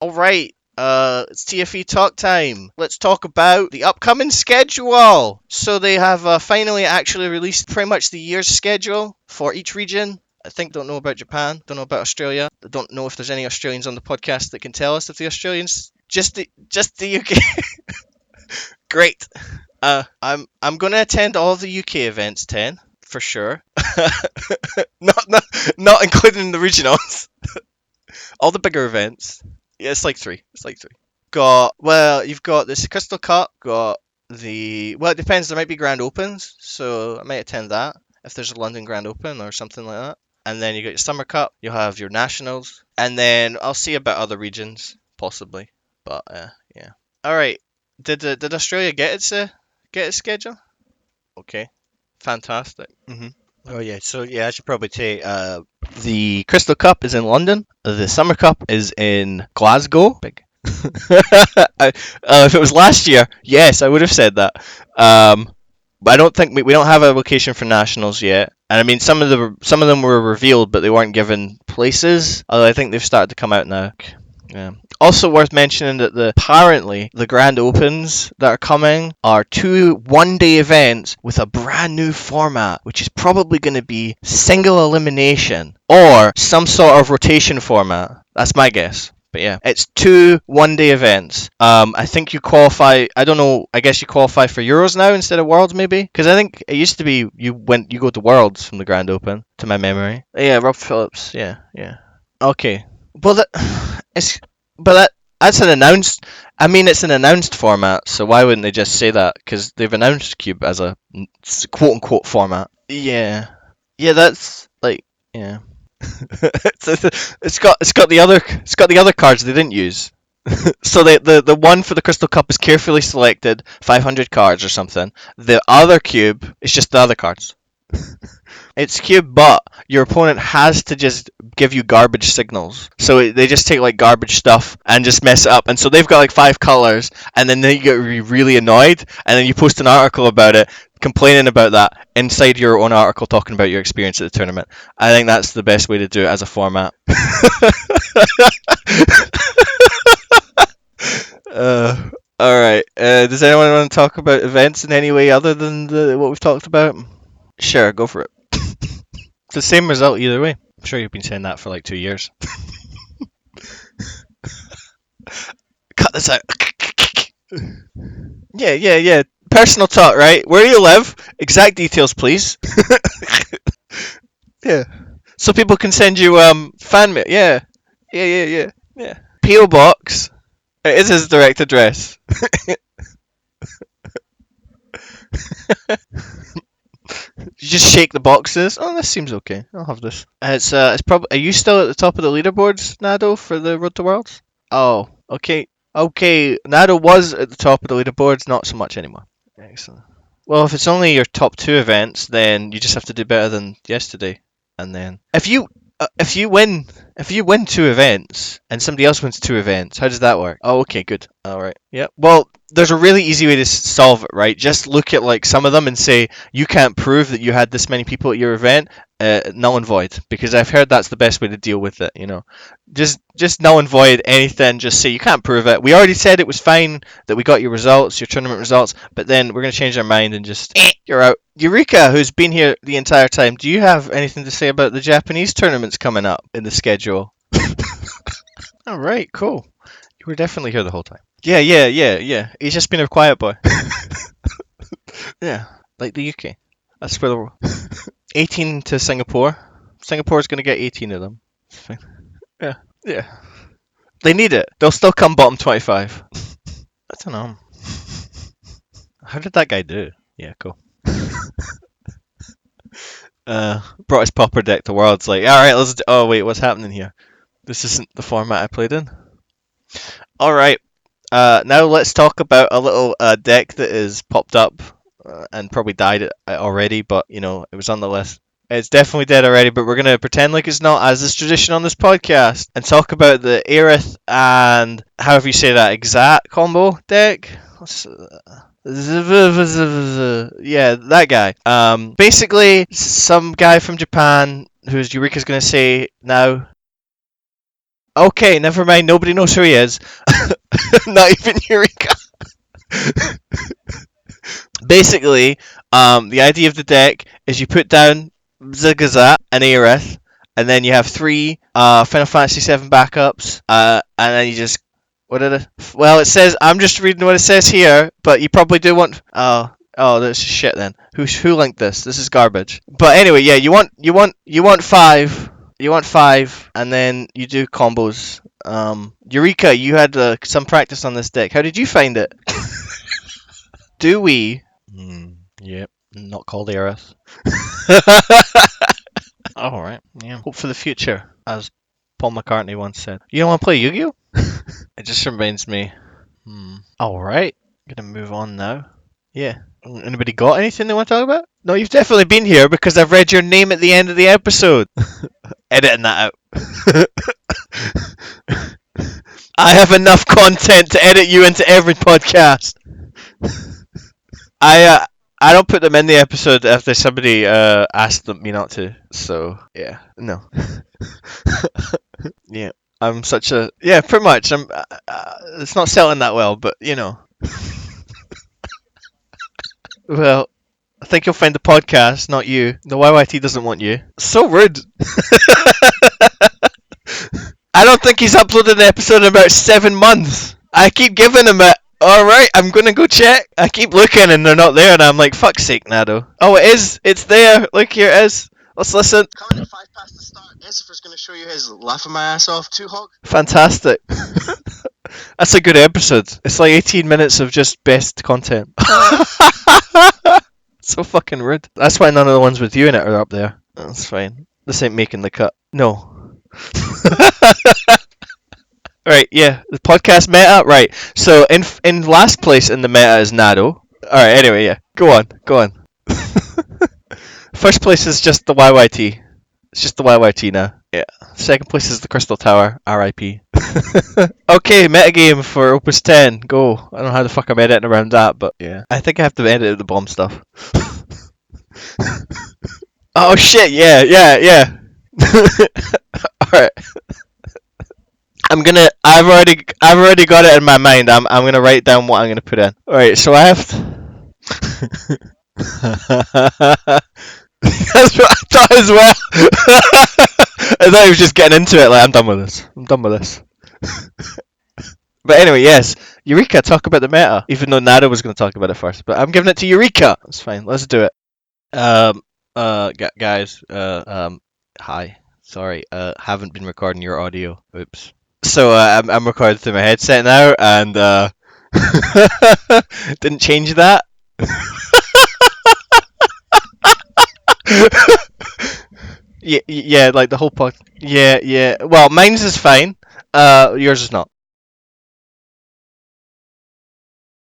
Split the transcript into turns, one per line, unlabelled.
Alright, it's TFE Talk time. Let's talk about the upcoming schedule. So they have finally actually released pretty much the year's schedule for each region. I think don't know about Japan, don't know about Australia. I don't know if there's any Australians on the podcast that can tell us if the Australians just the UK. Great. I'm gonna attend all of the UK events, 10 for sure. Not including the regionals. All the bigger events. Yeah, it's like three. You've got this Crystal Cup. Got it depends. There might be Grand Opens, so I might attend that if there's a London Grand Open or something like that. And then you got your Summer Cup. You'll have your Nationals, and then I'll see about other regions possibly. But yeah. All right. Did Australia get its schedule? Okay. Fantastic. Oh yeah, so yeah, I should probably say the Crystal Cup is in London. The Summer Cup is in Glasgow. Big. If it was last year, yes, I would have said that. But I don't think we don't have a location for nationals yet. And I mean, some of them were revealed, but they weren't given places. Although I think they've started to come out now. Yeah. Also worth mentioning that apparently the Grand Opens that are coming are 2 one-day events with a brand new format, which is probably going to be single elimination or some sort of rotation format. That's my guess. But yeah, it's 2 one-day events. I think you qualify. I don't know. I guess you qualify for Euros now instead of Worlds, maybe. Because I think it used to be you go to Worlds from the Grand Open, to my memory. Yeah, Rob Phillips. Yeah. Okay. Well, that's an announced. I mean, it's an announced format, so why wouldn't they just say that? Because they've announced Cube as a quote unquote format. Yeah. That's like yeah. it's got the other cards they didn't use. So the one for the Crystal Cup is carefully selected, 500 cards or something. The other cube is just the other cards. It's cube, but your opponent has to just give you garbage signals. So they just take like garbage stuff and just mess it up. And so they've got like 5 colors, and then you get really annoyed, and then you post an article about it, complaining about that inside your own article, talking about your experience at the tournament. I think that's the best way to do it as a format. All right. Does anyone want to talk about events in any way other than what we've talked about? Sure, go for it. It's the same result either way. I'm sure you've been saying that for like 2 years. Cut this out. Yeah. Personal talk, right? Where do you live? Exact details, please. Yeah. So people can send you fan mail. Yeah. PO box. It is his direct address. You just shake the boxes. Oh, this seems okay. I'll have this. It's probably. Are you still at the top of the leaderboards, Nado, for the Road to Worlds? Oh, okay. Nado was at the top of the leaderboards, not so much anymore. Excellent. Well, if it's only your top 2 events, then you just have to do better than yesterday. And then if you win 2 events and somebody else wins 2 events, how does that work? Oh, okay, good. All right. Yeah. Well, there's a really easy way to solve it, right? Just look at like some of them and say you can't prove that you had this many people at your event, null and void. Because I've heard that's the best way to deal with it. Just null and void anything. Just say you can't prove it. We already said it was fine that we got your results, your tournament results, but then we're gonna change our mind and just you're out. Eureka, who's been here the entire time, do you have anything to say about the Japanese tournaments coming up in the schedule? All right, cool. You were definitely here the whole time. Yeah. He's just been a quiet boy. Yeah, like the UK. That's where the 18 to Singapore. Singapore's going to get 18 of them. Yeah. They need it. They'll still come bottom 25. I don't know. How did that guy do? Yeah, cool. Brought his popper deck to Worlds. Like, all right, let's. Oh wait, what's happening here? This isn't the format I played in. All right. Now let's talk about a little deck that is popped up and probably died already, but it was on the list. It's definitely dead already, but we're going to pretend like it's not, as is tradition on this podcast, and talk about the Aerith and, however you say that, exact combo deck? Yeah, that guy. Basically, some guy from Japan, who's Eureka's going to say now, Okay, never mind. Nobody knows who he is. Not even Eureka. Basically, the idea of the deck is you put down Zigazat and Aerith, and then you have three Final Fantasy VII backups, and then you just what did it? Well, it says I'm just reading what it says here, but you probably do want. Oh, this is shit. Then who linked this? This is garbage. But anyway, yeah, you want five. You want five, and then you do combos. Eureka, you had some practice on this deck. How did you find it? Do we? Yep. Not called Aerith. All right. Yeah. Hope for the future, as Paul McCartney once said. You don't want to play Yu-Gi-Oh? It just reminds me. All right. Gonna move on now. Yeah. Anybody got anything they want to talk about? No, you've definitely been here because I've read your name at the end of the episode. Editing that out. I have enough content to edit you into every podcast. I don't put them in the episode if there's somebody asked me not to. So yeah, no. Yeah, I'm such a pretty much. I'm. It's not selling that well, but you know. Well, I think you'll find the podcast, not you. The YYT doesn't want you. So rude. I don't think he's uploaded an episode in about 7 months. I keep giving him it. Alright, I'm gonna go check. I keep looking and they're not there, and I'm like, fuck's sake, Nado. Oh, it is. It's there. Look, here it is. Let's listen. Coming at 5 past the start, Ezra's gonna show you his laughing my ass off 2-hog. Fantastic. That's a good episode. It's like 18 minutes of just best content. So fucking rude. That's why none of the ones with you in it are up there. That's fine. This ain't making the cut. No. Right, yeah, the podcast meta, right. So in last place in the meta is Nado. Alright, anyway, yeah. Go on. First place is just the YYT. It's just the YYT now. Yeah. Second place is the Crystal Tower, RIP. Okay, metagame for Opus 10. Go. I don't know how the fuck I'm editing around that, but yeah. I think I have to edit the bomb stuff. Oh shit, yeah. Alright. I've already got it in my mind. I'm gonna write down what I'm gonna put in. Alright, so I have to... That's what I thought as well. I thought he was just getting into it, like, I'm done with this. But anyway, yes. Eureka, talk about the meta. Even though Nada was gonna talk about it first. But I'm giving it to Eureka! That's fine, let's do it. Guys, hi. Sorry, haven't been recording your audio. Oops. So I'm recording through my headset now, and didn't change that. Yeah, like the whole pod. Yeah. Well, mine's is fine. Yours is not.